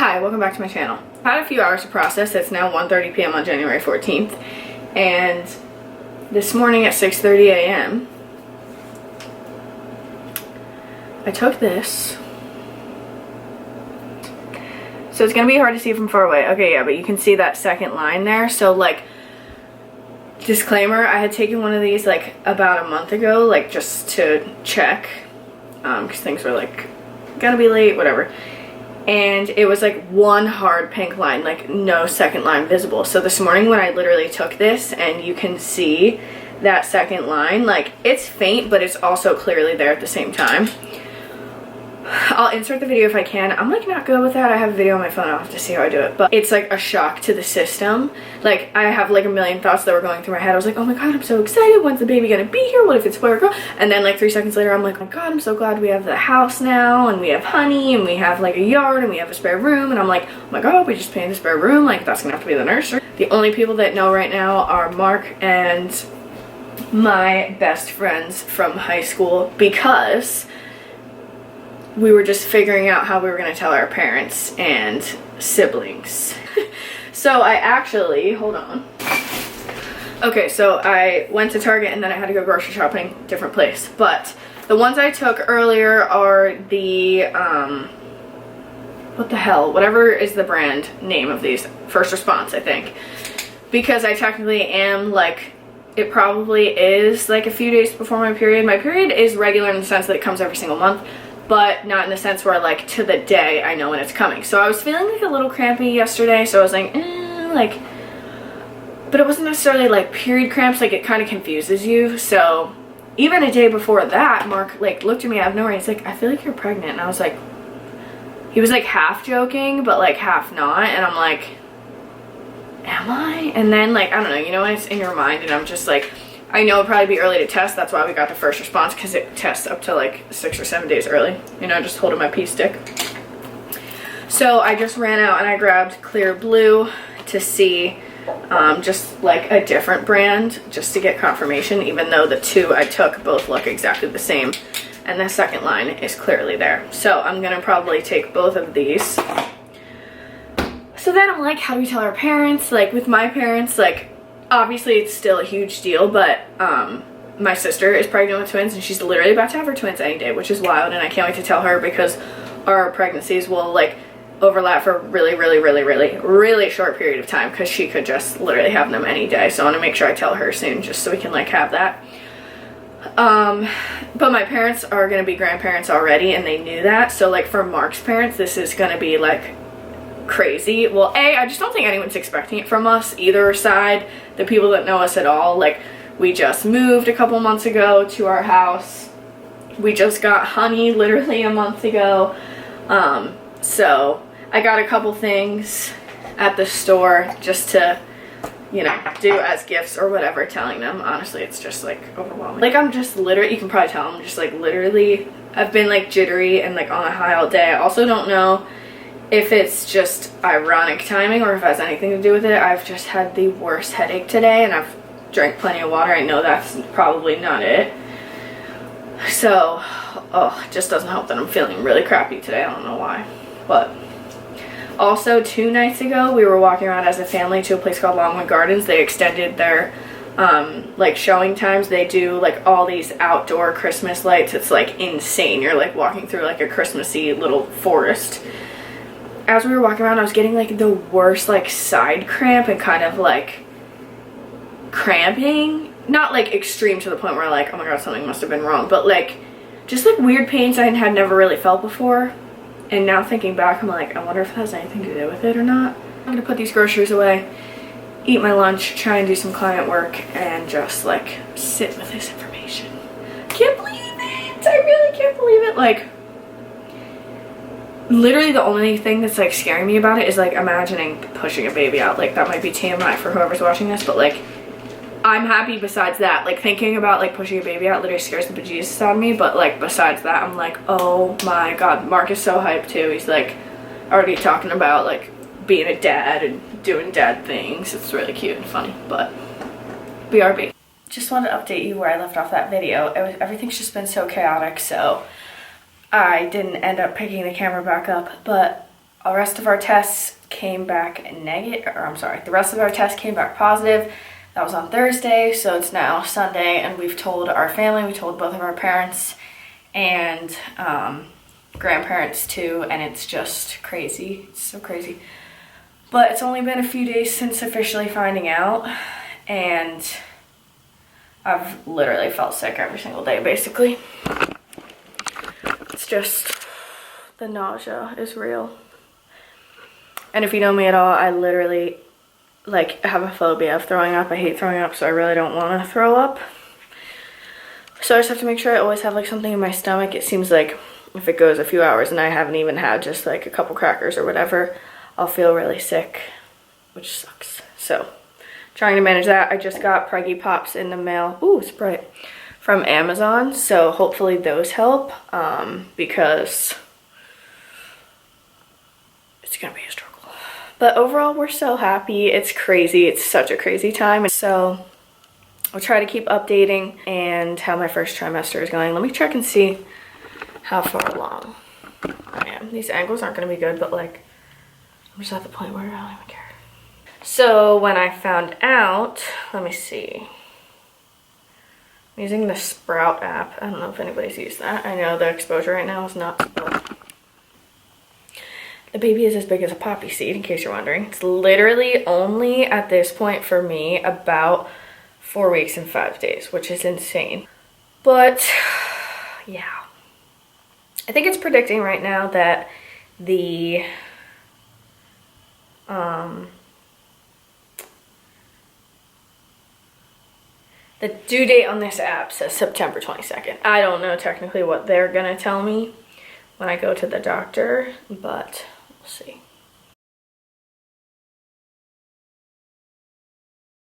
Hi, welcome back to my channel. I've had a few hours to process. It's now 1:30 p.m. on January 14th, and this morning at 6:30 a.m. I took this. So it's gonna be hard to see from far away. Okay, yeah, but you can see that second line there. So like, disclaimer, I had taken one of these like about a month ago, like just to check, because things were like gonna be late, whatever. And it was like one hard pink line, like no second line visible. So this morning when I literally took this, and you can see that second line, like it's faint, but it's also clearly there at the same time. I'll insert the video if I can. I'm like not good with that. I have a video on my phone. I'll have to see how I do it. But it's like a shock to the system. Like I have like a million thoughts that were going through my head. I was like, oh my god, I'm so excited. When's the baby gonna be here? What if it's boy or girl? And then like 3 seconds later, I'm like, oh my god, I'm so glad we have the house now, and we have honey, and we have like a yard, and we have a spare room. And I'm like, oh my god, we just painted the spare room. Like that's gonna have to be the nursery. The only people that know right now are Mark and my best friends from high school, because we were just figuring out how we were going to tell our parents and siblings. So I actually, hold on. Okay, so I went to Target and then I had to go grocery shopping, different place. But the ones I took earlier are the, what the hell, whatever is the brand name of these, First Response, I think. Because I technically am like, it probably is like a few days before my period. My period is regular in the sense that it comes every single month, but not in the sense where like to the day I know when it's coming. So I was feeling like a little crampy yesterday, so I was like, like, but it wasn't necessarily like period cramps, like it kind of confuses you. So even a day before that, Mark like looked at me out of nowhere and he's like, I feel like you're pregnant. And I was like, he was like half joking, but like half not. And I'm like, am I? And then like, I don't know, you know when it's in your mind, and I'm just like, I know it'd probably be early to test. That's why we got the First Response, because it tests up to like 6 or 7 days early. You know, just holding my pee stick. So I just ran out and I grabbed Clear Blue to see just like a different brand, just to get confirmation, even though the two I took both look exactly the same. And the second line is clearly there. So I'm going to probably take both of these. So then I'm like, how do we tell our parents? Like with my parents, like, obviously it's still a huge deal, but my sister is pregnant with twins, and she's literally about to have her twins any day, which is wild, and I can't wait to tell her, because our pregnancies will like overlap for a really short period of time, because she could just literally have them any day. So I want to make sure I tell her soon, just so we can like have that. But my parents are going to be grandparents already, and they knew that. So like for Mark's parents, this is going to be like crazy. Well, I just don't think anyone's expecting it from us, either side. The people that know us at all, like we just moved a couple months ago to our house. We just got honey literally a month ago. So I got a couple things at the store just to, you know, do as gifts or whatever, telling them. Honestly, it's just like overwhelming. Like I'm just literally, you can probably tell, I'm just like literally, I've been like jittery and like on a high all day. I also don't know if it's just ironic timing or if it has anything to do with it. I've just had the worst headache today, and I've drank plenty of water. I know that's probably not it. So, oh, it just doesn't help that I'm feeling really crappy today. I don't know why. But also 2 nights ago, we were walking around as a family to a place called Longwood Gardens. They extended their like showing times. They do like all these outdoor Christmas lights. It's like insane. You're like walking through like a Christmassy little forest. As we were walking around, I was getting like the worst like side cramp and kind of like cramping. Not like extreme to the point where like, oh my god, something must have been wrong, but like just like weird pains I had never really felt before. And now thinking back, I'm like, I wonder if it has anything to do with it or not. I'm gonna put these groceries away, eat my lunch, try and do some client work, and just like sit with this information. Can't believe it! I really can't believe it. Like, literally the only thing that's like scaring me about it is like imagining pushing a baby out. Like that might be TMI for whoever's watching this, but like I'm happy besides that. Like thinking about like pushing a baby out literally scares the bejesus out of me, but like besides that, I'm like, oh my god. Mark is so hyped too. He's like already talking about like being a dad and doing dad things. It's really cute and funny, but BRB. Just wanted to update you where I left off that video. Everything's just been so chaotic, so I didn't end up picking the camera back up, but The rest of our tests came back negative, or I'm sorry, the rest of our tests came back positive. That was on Thursday, so it's now Sunday, and we've told our family, we told both of our parents and grandparents too, and it's just crazy. It's so crazy. But it's only been a few days since officially finding out, and I've literally felt sick every single day, basically. It's just, the nausea is real. And if you know me at all, I literally, like, have a phobia of throwing up. I hate throwing up, so I really don't want to throw up. So I just have to make sure I always have, like, something in my stomach. It seems like if it goes a few hours and I haven't even had just, like, a couple crackers or whatever, I'll feel really sick, which sucks. So, trying to manage that. I just got Preggy Pops in the mail. Ooh, Sprite. From Amazon, so hopefully those help, because it's gonna be a struggle. But overall, we're so happy. It's crazy. It's such a crazy time. So I'll try to keep updating and how my first trimester is going. Let me check and see how far along I am. These angles aren't gonna be good, but like, I'm just at the point where I don't even care. So when I found out, let me see. I'm using the Sprout app. I don't know if anybody's used that. I know the exposure right now is not, but the baby is as big as a poppy seed, in case you're wondering. It's literally only at this point for me about 4 weeks and 5 days, which is insane. But yeah, I think it's predicting right now that the due date on this app says September 22nd. I don't know technically what they're gonna tell me when I go to the doctor, but we'll see.